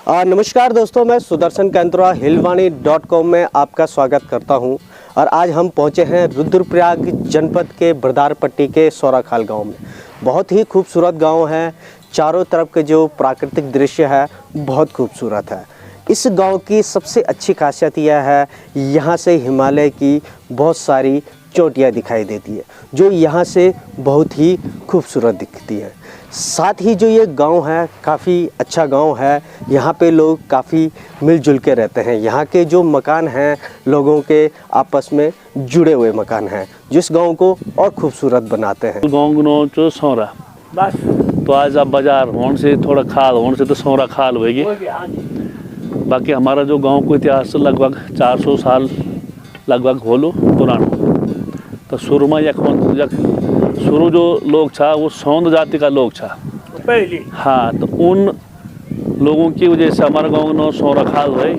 नमस्कार दोस्तों, मैं सुदर्शन कैंतरा हिलवाणी.com में आपका स्वागत करता हूं। और आज हम पहुंचे हैं रुद्रप्रयाग जनपद के बरदारपट्टी के सौराखाल गांव में। बहुत ही खूबसूरत गांव है। चारों तरफ के जो प्राकृतिक दृश्य है बहुत खूबसूरत है। इस गांव की सबसे अच्छी खासियत यह है, यहाँ से हिमालय की बहुत सारी चोटियाँ दिखाई देती है जो यहाँ से बहुत ही खूबसूरत दिखती है। साथ ही जो ये गांव है काफ़ी अच्छा गांव है। यहाँ पे लोग काफ़ी मिलजुल के रहते हैं। यहाँ के जो मकान हैं लोगों के आपस में जुड़े हुए मकान हैं जो इस गांव को और खूबसूरत बनाते हैं। गाँव नो सौरा बस तो आज आप बाजार होने से थोड़ा खाल होने से तो सौरा खाल होगी। बाकी हमारा जो गांव को इतिहास लगभग 400 साल लगभग होलो पुराना। तो शुरू में शुरू जो लोग था वो सौंद जाति का लोग था पहले। हाँ, तो उन लोगों की वजह से हमारा गांव नो सौरा खाल हुए।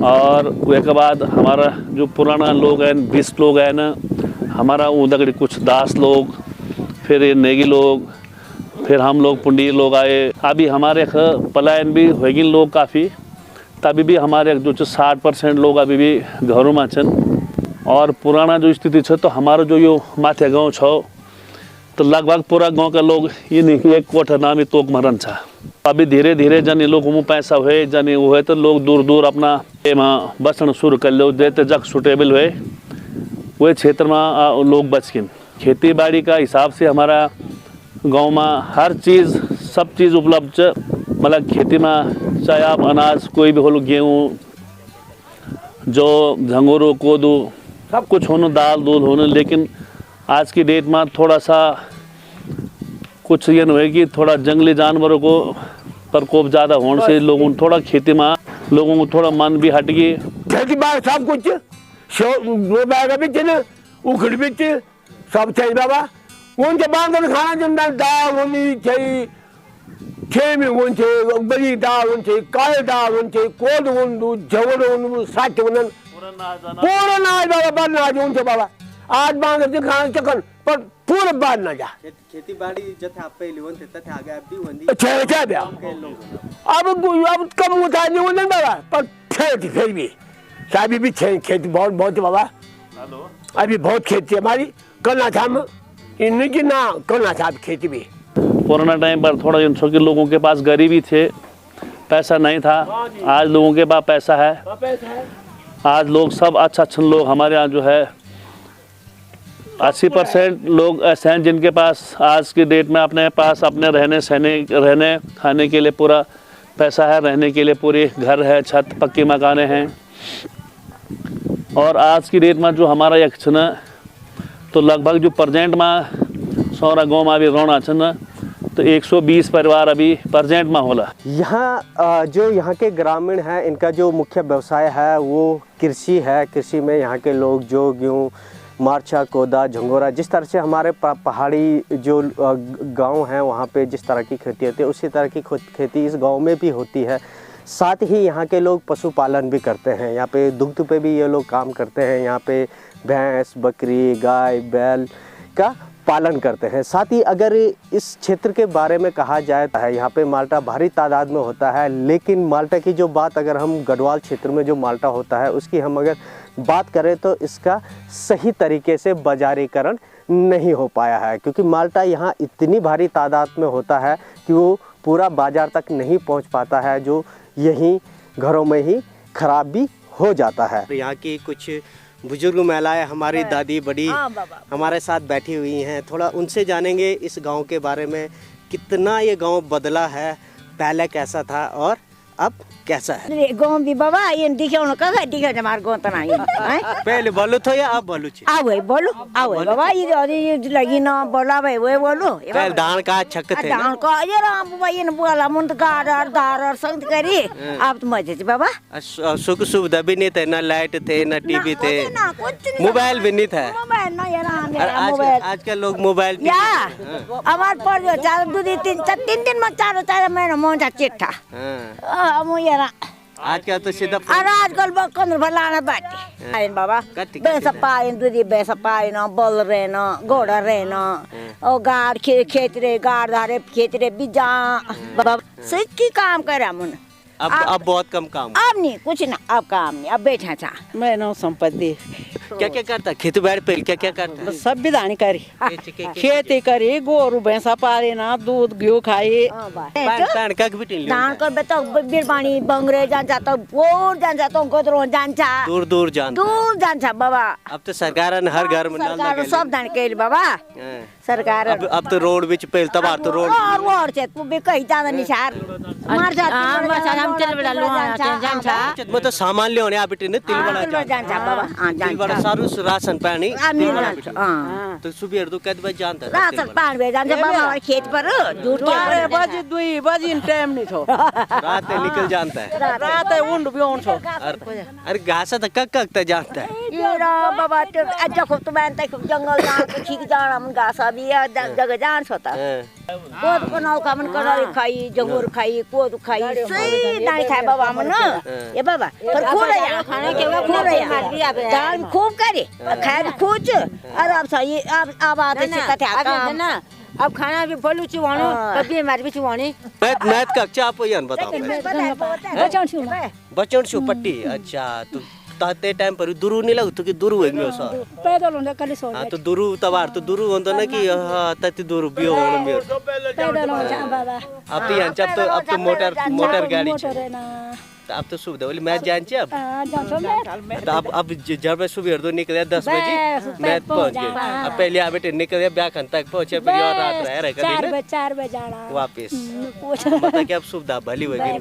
और उसके बाद हमारा जो पुराना लोग हैं 20 लोग हैं ना, हमारा उधर कुछ दास लोग, फिर ये नेगी लोग, फिर हम लोग पुंडी लोग आए। अभी हमारे पलायन भी होगी लोग काफ़ी। तभी भी हमारे जो 60% लोग अभी भी घरों में छन। और पुराना जो स्थिति है तो हमारा जो यो माथे गाँव छो तो लगभग पूरा गांव का लोग ये नहीं कि एक कोठा नामी तोक मरन था। अभी धीरे धीरे जन लोगों में पैसा हुए जन हुए तो लोग दूर दूर अपना बसन शुरू कर लो देते जग सुटेबल हुए वही क्षेत्र में लोग बच गए। खेती बाड़ी का हिसाब से हमारा गांव में हर चीज़ सब चीज़ उपलब्ध है। मतलब खेती में चाहे आप अनाज कोई भी हो, गेहूँ जो झंगोरो कोदू सब कुछ होना, दाल दूध होना। लेकिन आज की डेट में थोड़ा सा कुछ ये नहीं है कि थोड़ा जंगली जानवरों को प्रकोप ज़्यादा होने से लोगों थोड़ा खेती में लोगों को थोड़ा मन भी हट गई। खेती बाड़ी सब कुछ उखड़ बिच सब चाहिए बाबा। उनके बाद खाना जमना दाल होनी चाहिए, खेमी होनी चाहिए, बड़ी दाल होनी चाहिए, काले दाल होनी चाहिए, कोद होनी, झगड़ होनी, साठ होनी, पूरा नाज बाबा बाद नाज उनसे बाबा। आज बांध के खाना चकन पर पूरे बाद ना जा। खेती बाड़ी जैसे आप पहले होते तथे आगे अब भी होती अच्छा बया अब कम उतार नहीं होने बाबा पर फिर भी साहब भी खेती बहुत बहुत बाबा। अभी बहुत खेती हमारी करना था हम इन्हीं की ना करना था खेती भी। पुराना टाइम पर थोड़ा इन के लोगों के पास गरीबी थे, पैसा नहीं था। आज लोगों के पास पैसा है। आज लोग सब अच्छा लोग हमारे यहाँ जो है 80% लोग ऐसे हैं जिनके पास आज की डेट में अपने पास अपने रहने खाने के लिए पूरा पैसा है, रहने के लिए पूरे घर है, छत पक्की मकाने हैं। और आज की डेट में जो हमारा एक छन तो लगभग जो प्रेजेंट में सौरा गाँव में अभी रोना छन तो 120 परिवार अभी प्रेजेंट में होला। यहाँ जो यहाँ के ग्रामीण हैं इनका जो मुख्य व्यवसाय है वो कृषि है। कृषि में यहाँ के लोग जो गेहूँ, मार्चा, कोदा, झंगोरा, जिस तरह से हमारे पहाड़ी जो गांव हैं वहाँ पे जिस तरह की खेती होती है उसी तरह की खेती इस गांव में भी होती है। साथ ही यहाँ के लोग पशुपालन भी करते हैं। यहाँ पे दुग्ध पे भी ये लोग काम करते हैं। यहाँ पे भैंस, बकरी, गाय, बैल का पालन करते हैं। साथ ही अगर इस क्षेत्र के बारे में कहा जाए तो यहाँ पे माल्टा भारी तादाद में होता है। लेकिन माल्टा की जो बात अगर हम गढ़वाल क्षेत्र में जो माल्टा होता है उसकी हम अगर बात करें तो इसका सही तरीके से बाजारीकरण नहीं हो पाया है, क्योंकि माल्टा यहाँ इतनी भारी तादाद में होता है कि वो पूरा बाज़ार तक नहीं पहुँच पाता है, जो यहीं घरों में ही खराब भी हो जाता है। यहाँ की कुछ बुजुर्ग महिलाएं हमारी दादी बड़ी हमारे साथ बैठी हुई हैं। थोड़ा उनसे जानेंगे इस गांव के बारे में, कितना ये गांव बदला है, पहले कैसा था और अब कैसा है। गाँव भी बाबा ये दिखे दिखे हमारे गाँव तना पहले बोलो तो या अब बोलो बोलो बाबा ये लगी ना बोला भाई वो बोलो पहले धान का छक थे धान का ये राम बाबा ये बोला मुंड गाड़ दार संग करी। अब तो मजे बाबा सुख सुविधा भी नहीं थे, ना लाइट थे, ना टीवी थे, मोबाइल भी नहीं था। मोबाइल ना ये आजकल लोग मोबाइल हमारे पर चार 2 दिन 3 दिन में 4 महीना मोटा चिट्ठा आज क्या तो सीधा अरे आजकल कंदर भलाना बाटे आइन बाबा कति बेसा पाइन दूधी बेसा पाइन बल रेन घोड़ा रेन और गाड़ खेत रे गाड़ धारे खेत रे बीजा बाबा सच्ची काम करे मुन अब बहुत कम काम अब नहीं कुछ ना अब काम नहीं अब बैठा था मैं नाम संपत्ति क्या क्या करता खेती बाड़ी पे क्या क्या करता सब विधानी करी खेती करी गोरू भैंसा पाले ना दूध घिउ खाई पान का भी धान कर बे तो बिरबानी बंगरे जान्छ त पोर जान्छ त गोदरो जान्छ दूर दूर जान्छ बाबा अब तो सरकार ने हर घर में नल सरकार लगे सब धान केल बाबा सरकार अब तो रोड बिच पहले तब तो रोड रोड से तू बे कहीं जाना निसार मार हम चल बड़ा लोहा जान्छ म तो सामान ल्याउने आबिटे ने तिल बड़ा जान्छ बाबा तिल बड़ा सारू राशन पानी मिल जान्छ तो सुबह तो कद बजे जानता राशन पानी बे जान्छ बाबा खेत पर झूठ 12 बजे 2 बजे टाइम नहीं छो रात निकल जानता है रात उंड बियोन छो अरे घास तो कक जानता है येरा बाबा त्यो आज खूब तो मैं तक जंगल जान ठीक जाना मन घास अभी जगह जान छोता कोद को नौ कामन कराई खाई जंगूर खाई कोद खाई सही नहीं था बाबा मन ये बाबा पर खूब या खाने के खूब या दाल खूब करे खाए खूब और अब सही अब आते से कथा काम अब खाना भी बोलू चिवानो कभी मार भी चिवानी मैथ कक्षा आप यान बताओ बचन छु पट्टी अच्छा तो ताते टाइम पर दुरु नहीं लगतो कि दुरु है मेरो सर पैदल हुन्छ कले सो हां तो दुरु तबार तो दुरु होतो ना कि तति दुरु बियो होनो मेरो पैदल हुन्छ बाबा अब तो यहाँ अब तो मोटर गाड़ी छ अब तो सुबह बोली मैं जान अब अब जब सुबह तो निकले 10 बजे मैं पहुंच गए अब पहले आ बेटे निकले ब्याखन तक पहुंचे फिर और रात रह कर 4 बजे जाना वापस मतलब कि अब सुविधा भली हो गई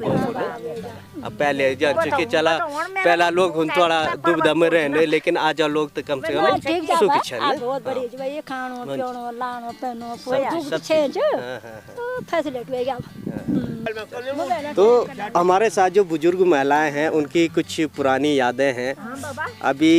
अब पहले जान के चला पहला लोग हुन थोड़ा दुविधा में रहने लेकिन आज लोग तो कम से कम सुखी छन बहुत बड़ी जो ये खानो पियोनो लानो तनो सब चेंज फैसिलिटी हो गया। तो हमारे साथ जो बुजुर्ग महिलाएं हैं उनकी कुछ पुरानी यादें हैं अभी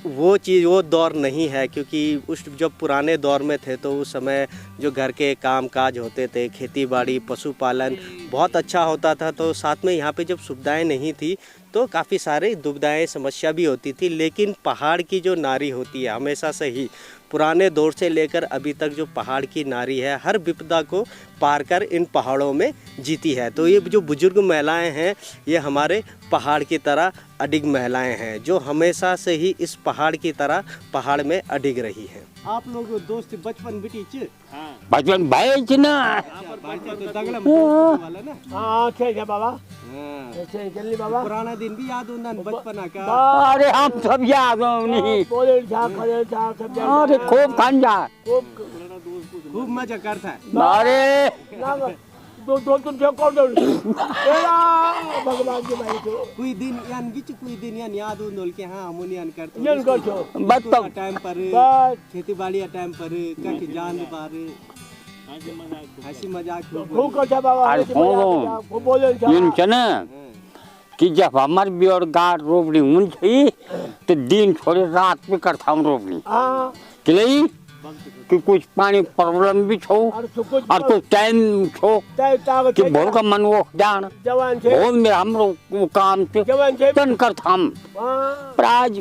वो चीज़ वो दौर नहीं है क्योंकि उस जब पुराने दौर में थे तो उस समय जो घर के काम काज होते थे खेती बाड़ी पशुपालन बहुत अच्छा होता था तो साथ में यहाँ पे जब सुविधाएं नहीं थी तो काफ़ी सारे दुविधाएं समस्या भी होती थी लेकिन पहाड़ की जो नारी होती है हमेशा से ही पुराने दौर से लेकर अभी तक जो पहाड़ की नारी है हर विपदा को पार कर इन पहाड़ों में जीती है। तो ये जो बुजुर्ग महिलाएं हैं ये हमारे पहाड़ की तरह अडिग महिलाएं हैं जो हमेशा से ही इस पहाड़ की तरह पहाड़ में अडिग रही हैं। आप लोग दोस्त बचपन बिटी बचपन भाई छ ना हाँ ठीक है बाबा जल्दी बाबा पुराना दिन भी याद होता बचपन का अरे हम सब याद नहीं अरे खूब खंजा खूब मजा करता है अरे भगवान के भाई तो कोई दिन यान याद हो के हाँ हम यान करते बत्तो टाइम पर खेती बाड़ी टाइम पर कट जान बार हंसी मजाक खूब अच्छा बाबा इन चना कि जब हमारे भी और गाड़ रोपनी हुई तो दिन छोड़े रात में करता हूँ रोपनी कि कुछ पानी प्रॉब्लम भी छो और कुछ टाइम छो कि बहुत का मन वो जान बहुत में हम लोग काम से तन करता हम पर आज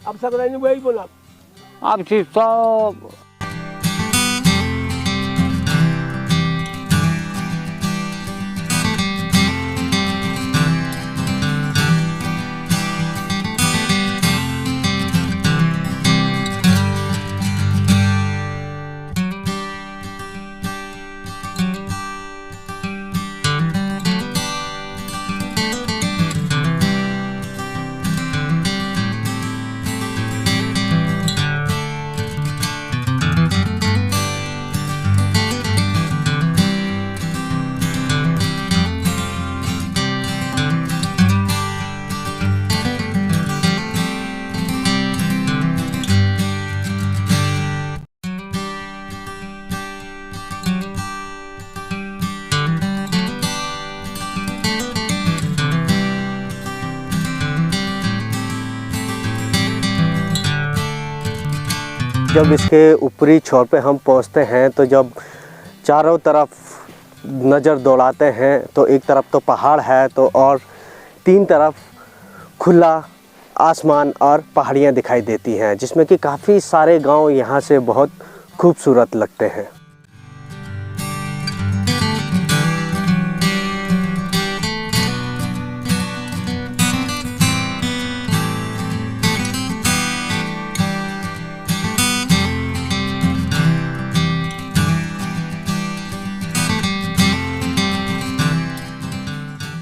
अब सब रहने वही बोला अब से सब जब इसके ऊपरी छोर पे हम पहुंचते हैं तो जब चारों तरफ नज़र दौड़ाते हैं तो एक तरफ तो पहाड़ है तो और तीन तरफ खुला आसमान और पहाड़ियाँ दिखाई देती हैं, जिसमें कि काफ़ी सारे गांव यहाँ से बहुत खूबसूरत लगते हैं।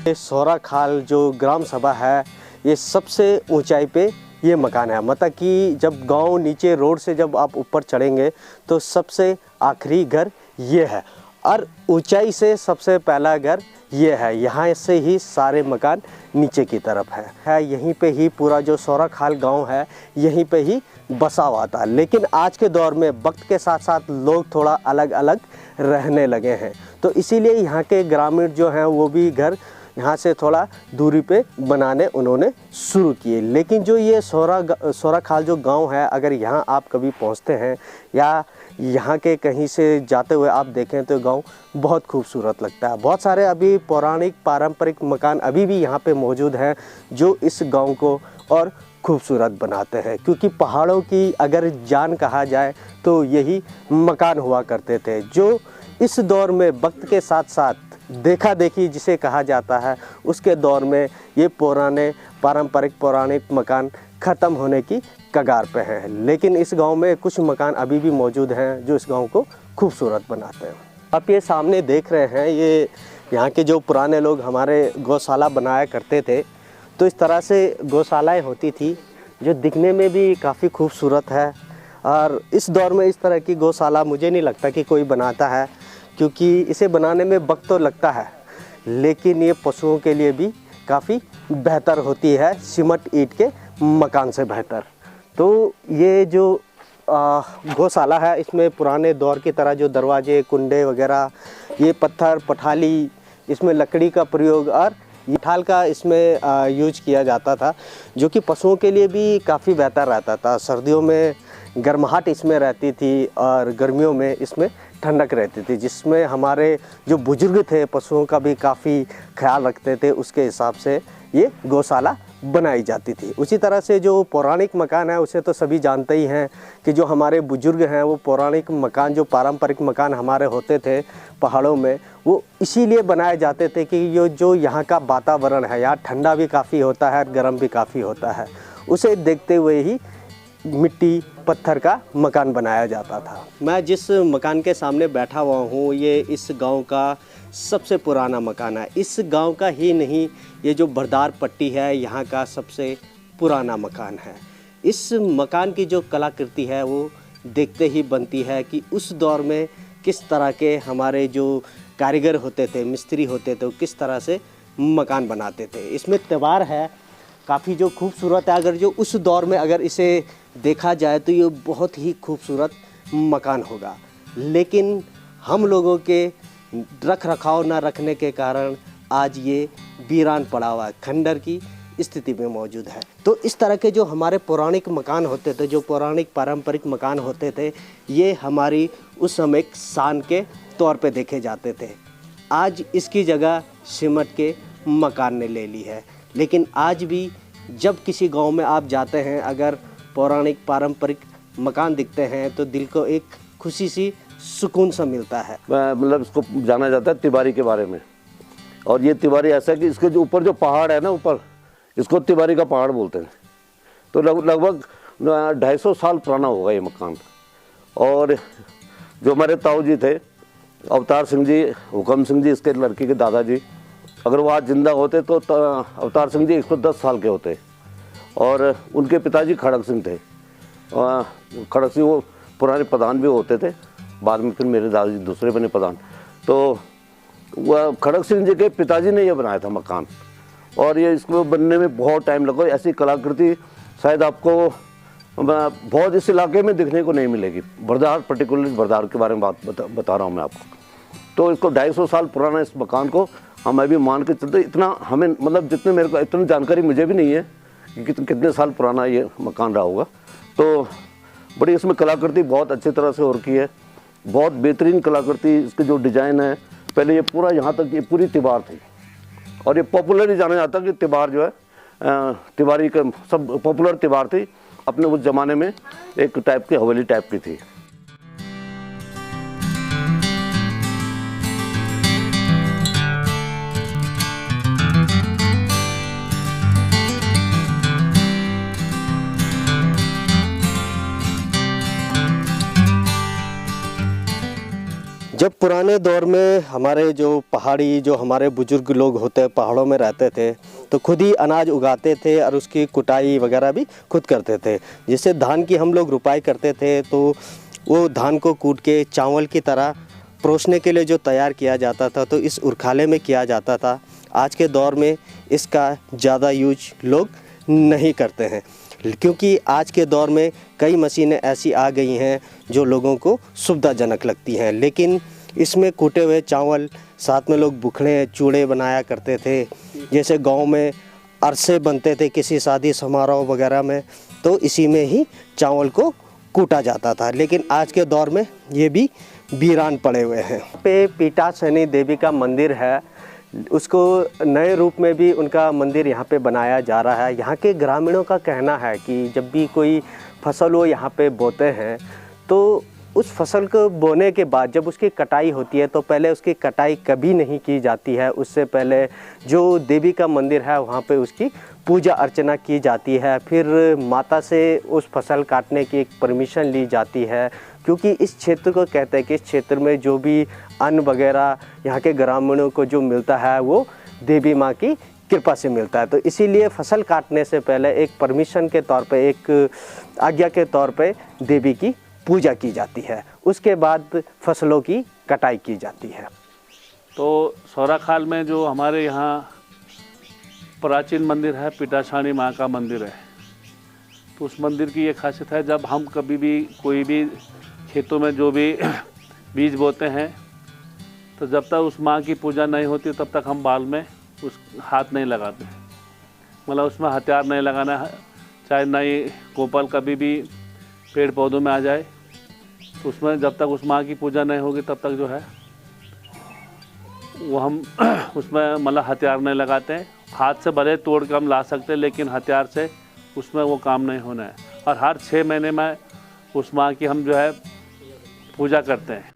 सोरा खाल जो ग्राम सभा है, ये सबसे ऊंचाई पे ये मकान है। मतलब कि जब गांव नीचे रोड से जब आप ऊपर चढ़ेंगे तो सबसे आखिरी घर ये है और ऊंचाई से सबसे पहला घर ये है। यहाँ से ही सारे मकान नीचे की तरफ है। यहीं पे ही पूरा जो सोरा खाल गांव है यहीं पे ही बसा हुआ था। लेकिन आज के दौर में वक्त के साथ साथ लोग थोड़ा अलग अलग रहने लगे हैं, तो इसीलिए यहाँ के ग्रामीण जो हैं वो भी घर यहाँ से थोड़ा दूरी पे बनाने उन्होंने शुरू किए। लेकिन जो ये सोरा खाल जो गांव है, अगर यहाँ आप कभी पहुँचते हैं या यहाँ के कहीं से जाते हुए आप देखें तो गांव बहुत खूबसूरत लगता है। बहुत सारे अभी पौराणिक पारंपरिक मकान अभी भी यहाँ पे मौजूद हैं जो इस गांव को और खूबसूरत बनाते हैं। क्योंकि पहाड़ों की अगर जान कहा जाए तो यही मकान हुआ करते थे, जो इस दौर में वक्त के साथ साथ देखा देखी जिसे कहा जाता है, उसके दौर में ये पुराने पारंपरिक पौराणिक मकान ख़त्म होने की कगार पे हैं। लेकिन इस गांव में कुछ मकान अभी भी मौजूद हैं जो इस गांव को खूबसूरत बनाते हैं। आप ये सामने देख रहे हैं, ये यहाँ के जो पुराने लोग हमारे गौशाला बनाया करते थे, तो इस तरह से गौशालाएँ होती थी जो दिखने में भी काफ़ी खूबसूरत है। और इस दौर में इस तरह की गौशाला मुझे नहीं लगता कि कोई बनाता है, क्योंकि इसे बनाने में वक्त तो लगता है, लेकिन ये पशुओं के लिए भी काफ़ी बेहतर होती है सीमेंट ईंट के मकान से बेहतर। तो ये जो गौशाला है, इसमें पुराने दौर की तरह जो दरवाजे कुंडे वगैरह, ये पत्थर पठाली, इसमें लकड़ी का प्रयोग और ठाल का इसमें यूज किया जाता था, जो कि पशुओं के लिए भी काफ़ी बेहतर रहता था। सर्दियों में गर्माहट इसमें रहती थी और गर्मियों में इसमें ठंडक रहती थी, जिसमें हमारे जो बुजुर्ग थे पशुओं का भी काफ़ी ख्याल रखते थे। उसके हिसाब से ये गौशाला बनाई जाती थी। उसी तरह से जो पौराणिक मकान है उसे तो सभी जानते ही हैं कि जो हमारे बुजुर्ग हैं वो पौराणिक मकान, जो पारंपरिक मकान हमारे होते थे पहाड़ों में, वो इसीलिए बनाए जाते थे कि ये जो यहाँ का वातावरण है, यहाँ ठंडा भी काफ़ी होता है, गर्म भी काफ़ी होता है, उसे देखते हुए ही मिट्टी पत्थर का मकान बनाया जाता था। मैं जिस मकान के सामने बैठा हुआ हूँ ये इस गांव का सबसे पुराना मकान है। इस गांव का ही नहीं, ये जो बरदार पट्टी है यहाँ का सबसे पुराना मकान है। इस मकान की जो कलाकृति है वो देखते ही बनती है कि उस दौर में किस तरह के हमारे जो कारीगर होते थे, मिस्त्री होते थे, वो किस तरह से मकान बनाते थे। इसमें त्योहार है काफ़ी जो खूबसूरत है। अगर जो उस दौर में अगर इसे देखा जाए तो ये बहुत ही खूबसूरत मकान होगा, लेकिन हम लोगों के रख रखाव न रखने के कारण आज ये वीरान पड़ा हुआ है, खंडर की स्थिति में मौजूद है। तो इस तरह के जो हमारे पौराणिक मकान होते थे, जो पौराणिक पारंपरिक मकान होते थे, ये हमारी उस समय शान के तौर पे देखे जाते थे। आज इसकी जगह सीमेंट के मकान ने ले ली है। लेकिन आज भी जब किसी गांव में आप जाते हैं, अगर पौराणिक पारंपरिक मकान दिखते हैं तो दिल को एक खुशी सी सुकून सा मिलता है। मतलब इसको जाना जाता है तिवारी के बारे में, और ये तिवारी ऐसा है कि इसके जो ऊपर जो पहाड़ है ना, ऊपर इसको तिवारी का पहाड़ बोलते हैं। तो लगभग 250 साल पुराना होगा ये मकान। और जो हमारे ताऊ जी थे, अवतार सिंह जी, हुकम सिंह जी, इसके लड़के के दादाजी, अगर वो आज जिंदा होते तो अवतार सिंह जी 110 साल के होते। और उनके पिताजी खड़क सिंह थे। खड़क सिंह वो पुराने प्रधान भी होते थे, बाद में फिर मेरे दादाजी दूसरे बने प्रधान। तो वह खड़क सिंह जी के पिताजी ने ये बनाया था मकान, और ये इसको बनने में बहुत टाइम लगा। ऐसी कलाकृति शायद आपको बहुत इस इलाके में दिखने को नहीं मिलेगी। बरदार, पर्टिकुलरली बरदार के बारे में बात बता रहा हूँ मैं आपको। तो इसको 250 साल पुराना इस मकान को हम अभी मान के चलते, इतना हमें मतलब जितने मेरे को इतनी जानकारी मुझे भी नहीं है कि कितने साल पुराना ये मकान रहा होगा। तो बड़ी इसमें कलाकृति बहुत अच्छी तरह से हो रखी है, बहुत बेहतरीन कलाकृति। इसके जो डिज़ाइन है, पहले ये पूरा यहाँ तक ये पूरी दीवार थी, और ये पॉपुलर ही जाना जाता कि त्योहार जो है तिवारी का सब पॉपुलर त्योहार थी अपने उस ज़माने में, एक टाइप की हवेली टाइप की थी। जब पुराने दौर में हमारे जो पहाड़ी जो हमारे बुजुर्ग लोग होते हैं पहाड़ों में रहते थे तो खुद ही अनाज उगाते थे और उसकी कुटाई वगैरह भी खुद करते थे। जैसे धान की हम लोग रुपाई करते थे तो वो धान को कूट के चावल की तरह परोसने के लिए जो तैयार किया जाता था तो इस उरखाले में किया जाता था। आज के दौर में इसका ज़्यादा यूज लोग नहीं करते हैं क्योंकि आज के दौर में कई मशीनें ऐसी आ गई हैं जो लोगों को सुविधाजनक लगती हैं, लेकिन इसमें कूटे हुए चावल साथ में लोग बुखड़े चूड़े बनाया करते थे। जैसे गांव में अरसे बनते थे किसी शादी समारोह वगैरह में तो इसी में ही चावल को कूटा जाता था, लेकिन आज के दौर में ये भी वीरान पड़े हुए हैं। पे पीठासीनी देवी का मंदिर है, उसको नए रूप में भी उनका मंदिर यहाँ पे बनाया जा रहा है। यहाँ के ग्रामीणों का कहना है कि जब भी कोई फसल वो यहाँ पे बोते हैं तो उस फसल को बोने के बाद जब उसकी कटाई होती है तो पहले उसकी कटाई कभी नहीं की जाती है। उससे पहले जो देवी का मंदिर है वहाँ पे उसकी पूजा अर्चना की जाती है, फिर माता से उस फसल काटने की एक परमिशन ली जाती है, क्योंकि इस क्षेत्र को कहते हैं कि इस क्षेत्र में जो भी अन्न वगैरह यहाँ के ग्रामीणों को जो मिलता है वो देवी माँ की कृपा से मिलता है। तो इसीलिए फसल काटने से पहले एक परमिशन के तौर पे, एक आज्ञा के तौर पे देवी की पूजा की जाती है, उसके बाद फसलों की कटाई की जाती है। तो सौराखाल में जो हमारे यहाँ प्राचीन मंदिर है पीठासीनी माँ का मंदिर है, तो उस मंदिर की ये खासियत है जब हम कभी भी कोई भी खेतों में जो भी बीज बोते हैं तो जब तक उस माँ की पूजा नहीं होती तब तक हम बाल में उस हाथ नहीं लगाते, मतलब उसमें हथियार नहीं लगाना है। चाहे नई कोपल कभी भी पेड़ पौधों में आ जाए तो उसमें जब तक उस माँ की पूजा नहीं होगी तब तक जो है वो हम उसमें मतलब हथियार नहीं लगाते हैं। हाथ से भले तोड़ के हम ला सकते हैं लेकिन हथियार से उसमें वो काम नहीं होना है। और हर 6 महीने में उस माँ की हम जो है पूजा करते हैं।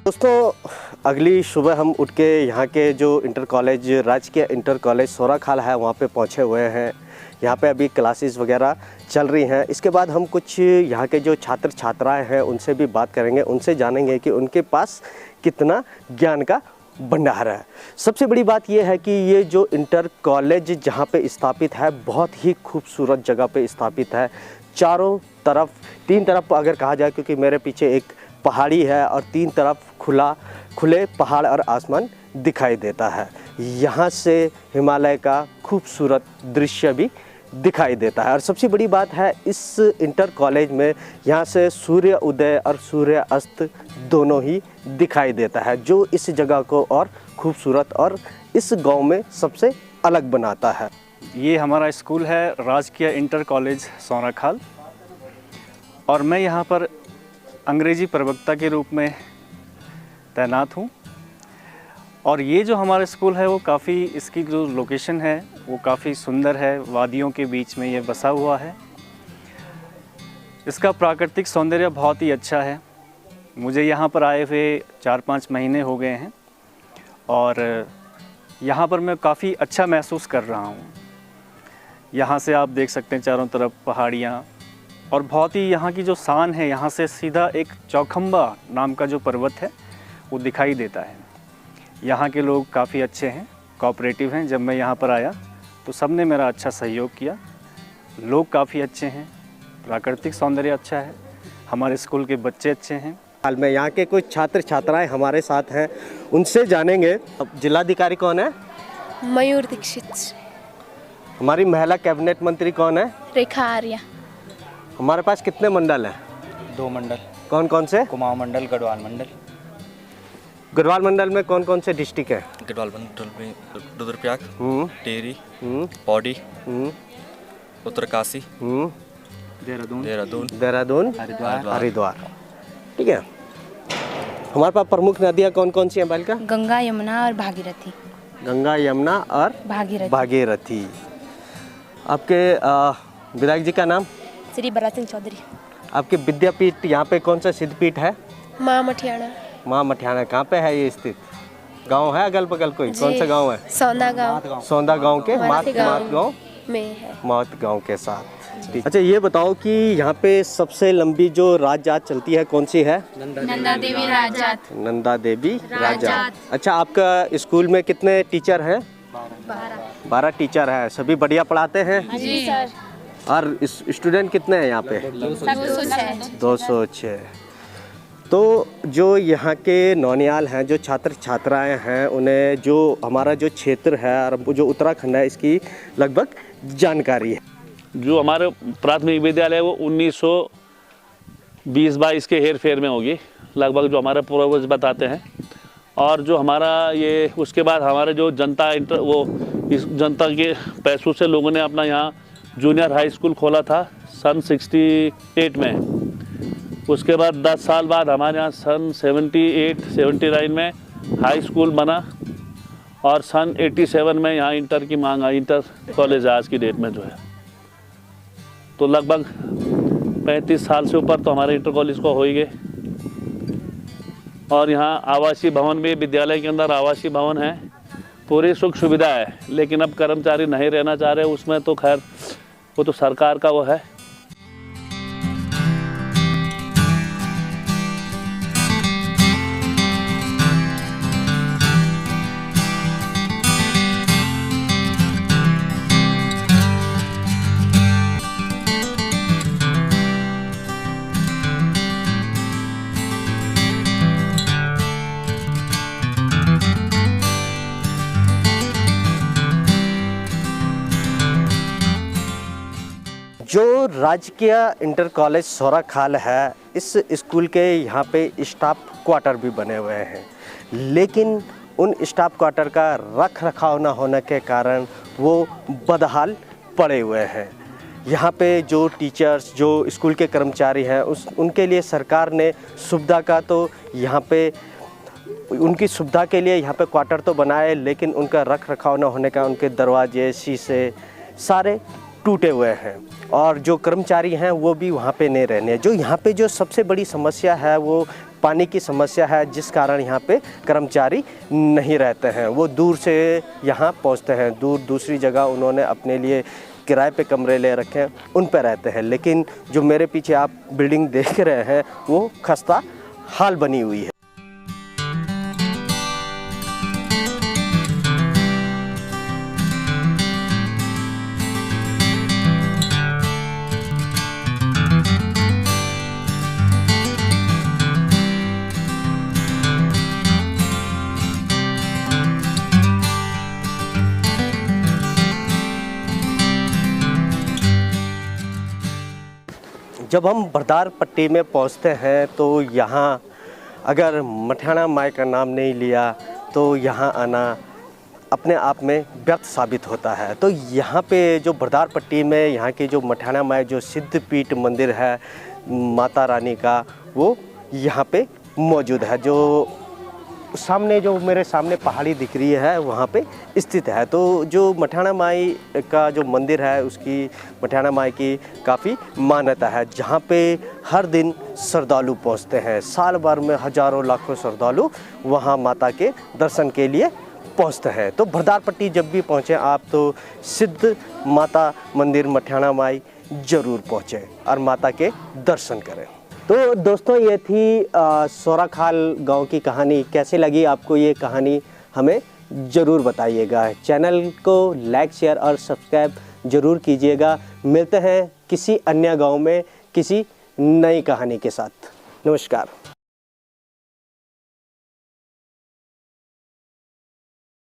दोस्तों अगली सुबह हम उठ के यहाँ के जो इंटर कॉलेज राजकीय इंटर कॉलेज सौराखाल है वहाँ पे पहुँचे हुए हैं। यहाँ पे अभी क्लासेस वगैरह चल रही हैं। इसके बाद हम कुछ यहाँ के जो छात्र छात्राएं हैं उनसे भी बात करेंगे, उनसे जानेंगे कि उनके पास कितना ज्ञान का भंडार है। सबसे बड़ी बात यह है कि ये जो इंटर कॉलेज जहाँ पे स्थापित है बहुत ही खूबसूरत जगह पे स्थापित है। चारों तरफ, 3 तरफ अगर कहा जाए, क्योंकि मेरे पीछे एक पहाड़ी है और 3 तरफ खुले पहाड़ और आसमान दिखाई देता है। यहाँ से हिमालय का खूबसूरत दृश्य भी दिखाई देता है। और सबसे बड़ी बात है इस इंटर कॉलेज में यहाँ से सूर्य उदय और सूर्य अस्त दोनों ही दिखाई देता है, जो इस जगह को और खूबसूरत और इस गांव में सबसे अलग बनाता है। ये हमारा स्कूल है राजकीय इंटर कॉलेज सौराखाल और मैं यहाँ पर अंग्रेजी प्रवक्ता के रूप में तैनात हूँ। और ये जो हमारा स्कूल है वो काफ़ी, इसकी जो लोकेशन है वो काफ़ी सुंदर है, वादियों के बीच में ये बसा हुआ है। इसका प्राकृतिक सौंदर्य बहुत ही अच्छा है। मुझे यहाँ पर आए हुए 4-5 महीने हो गए हैं और यहाँ पर मैं काफ़ी अच्छा महसूस कर रहा हूँ। यहाँ से आप देख सकते हैं चारों तरफ पहाड़ियाँ और बहुत ही यहाँ की जो शान है, यहाँ से सीधा एक चौखंबा नाम का जो पर्वत है वो दिखाई देता है। यहाँ के लोग काफ़ी अच्छे हैं, कोऑपरेटिव हैं। जब मैं यहाँ पर आया तो सब ने मेरा अच्छा सहयोग किया। लोग काफ़ी अच्छे हैं, प्राकृतिक सौंदर्य अच्छा है, हमारे स्कूल के बच्चे अच्छे हैं। हाल में यहाँ के कुछ छात्र छात्राएं हमारे साथ हैं, उनसे जानेंगे। अब जिलाधिकारी कौन है? मयूर दीक्षित। हमारी महिला कैबिनेट मंत्री कौन है? रेखा आर्या। हमारे पास कितने मंडल हैं? 2 मंडल। कौन कौन से? कुमाऊं मंडल, गढ़वाल मंडल। गढ़वाल मंडल में कौन कौन से डिस्ट्रिक्ट है? गढ़वाल मंडल में रुद्रप्रयाग, टिहरी, पौड़ी, उत्तरकाशी, देहरादून, हरिद्वार। ठीक है। हमारे पास प्रमुख नदियाँ कौन कौन सी हैं बालिका? गंगा, यमुना और भागीरथी। गंगा, यमुना और भागीरथी। आपके विधायक जी का नाम? श्री बलराज सिंह चौधरी। आपके विद्यापीठ यहाँ पे कौन सा सिद्धपीठ है? माँ मठियाना। माँ मठियाना कहाँ पे है ये स्थित? गांव है अगल बगल कोई? कौन सा गांव है? सौंदा गांव। सौंदा गांव के मात गांव में है। मात गांव के साथ। अच्छा ये बताओ कि यहाँ पे सबसे लंबी जो राजजात चलती है कौन सी है? नंदा देवी राजजात। नंदा देवी राजजात। अच्छा आपका स्कूल में कितने टीचर हैं? 12 टीचर है। सभी बढ़िया पढ़ाते हैं? जी सर। और स्टूडेंट कितने हैं यहाँ पे? 206। तो जो यहाँ के नौनियाल हैं, जो छात्र छात्राएं हैं, उन्हें जो हमारा जो क्षेत्र है और जो उत्तराखंड है इसकी लगभग जानकारी है। जो हमारे प्राथमिक विद्यालय है वो 1920-22 के हेर फेर में होगी लगभग, जो हमारे पूर्वज बताते हैं। और जो हमारा ये उसके बाद हमारे जो जनता इस जनता के पैसों से लोगों ने अपना यहाँ जूनियर हाई स्कूल खोला था सन 68 में। उसके बाद 10 साल बाद हमारे यहाँ सन 78-79 में हाई स्कूल बना और सन 87 में यहाँ इंटर की मांग आई। इंटर कॉलेज आज की डेट में जो है तो लगभग 35 साल से ऊपर तो हमारे इंटर कॉलेज को हो ही गए। और यहाँ आवासीय भवन भी, विद्यालय के अंदर आवासीय भवन है, पूरी सुख सुविधा है। लेकिन अब कर्मचारी नहीं रहना चाह रहे उसमें, तो खैर वो तो सरकार का वो है। जो राजकीय इंटर कॉलेज सौराखाल है, इस स्कूल के यहाँ पे स्टाफ क्वार्टर भी बने हुए हैं, लेकिन उन स्टाफ क्वार्टर का रख रखाव न होने के कारण वो बदहाल पड़े हुए हैं। यहाँ पे जो टीचर्स, जो स्कूल के कर्मचारी हैं, उनके लिए सरकार ने सुविधा का तो यहाँ पे उनकी सुविधा के लिए यहाँ पे क्वार्टर तो बनाए, लेकिन उनका रख रखाव न होने का उनके दरवाजे, शीशे सारे टूटे हुए हैं। और जो कर्मचारी हैं वो भी वहाँ पे नहीं रहने। जो यहाँ पे जो सबसे बड़ी समस्या है वो पानी की समस्या है, जिस कारण यहाँ पे कर्मचारी नहीं रहते हैं। वो दूर से यहाँ पहुँचते हैं, दूसरी जगह उन्होंने अपने लिए किराए पे कमरे ले रखे हैं, उन पे रहते हैं। लेकिन जो मेरे पीछे आप बिल्डिंग देख रहे हैं वो खस्ता हाल बनी हुई है। जब हम बरदार पट्टी में पहुंचते हैं तो यहाँ अगर मठियाना माई का नाम नहीं लिया तो यहाँ आना अपने आप में व्यर्थ साबित होता है। तो यहाँ पे जो बरदार पट्टी में यहाँ की जो मठियाना माई जो सिद्धपीठ मंदिर है माता रानी का, वो यहाँ पे मौजूद है। जो सामने जो मेरे सामने पहाड़ी दिख रही है वहाँ पे स्थित है। तो जो मठियाना माई का जो मंदिर है उसकी, मठियाना माई की काफ़ी मान्यता है, जहाँ पे हर दिन श्रद्धालु पहुँचते हैं। साल भर में हज़ारों लाखों श्रद्धालु वहाँ माता के दर्शन के लिए पहुँचते हैं। तो बरदार पट्टी जब भी पहुँचें आप तो सिद्ध माता मंदिर मठियाना माई ज़रूर पहुँचें और माता के दर्शन करें। तो दोस्तों ये थी सौराखाल गांव की कहानी। कैसे लगी आपको ये कहानी हमें ज़रूर बताइएगा। चैनल को लाइक, शेयर और सब्सक्राइब ज़रूर कीजिएगा। मिलते हैं किसी अन्य गांव में किसी नई कहानी के साथ। नमस्कार।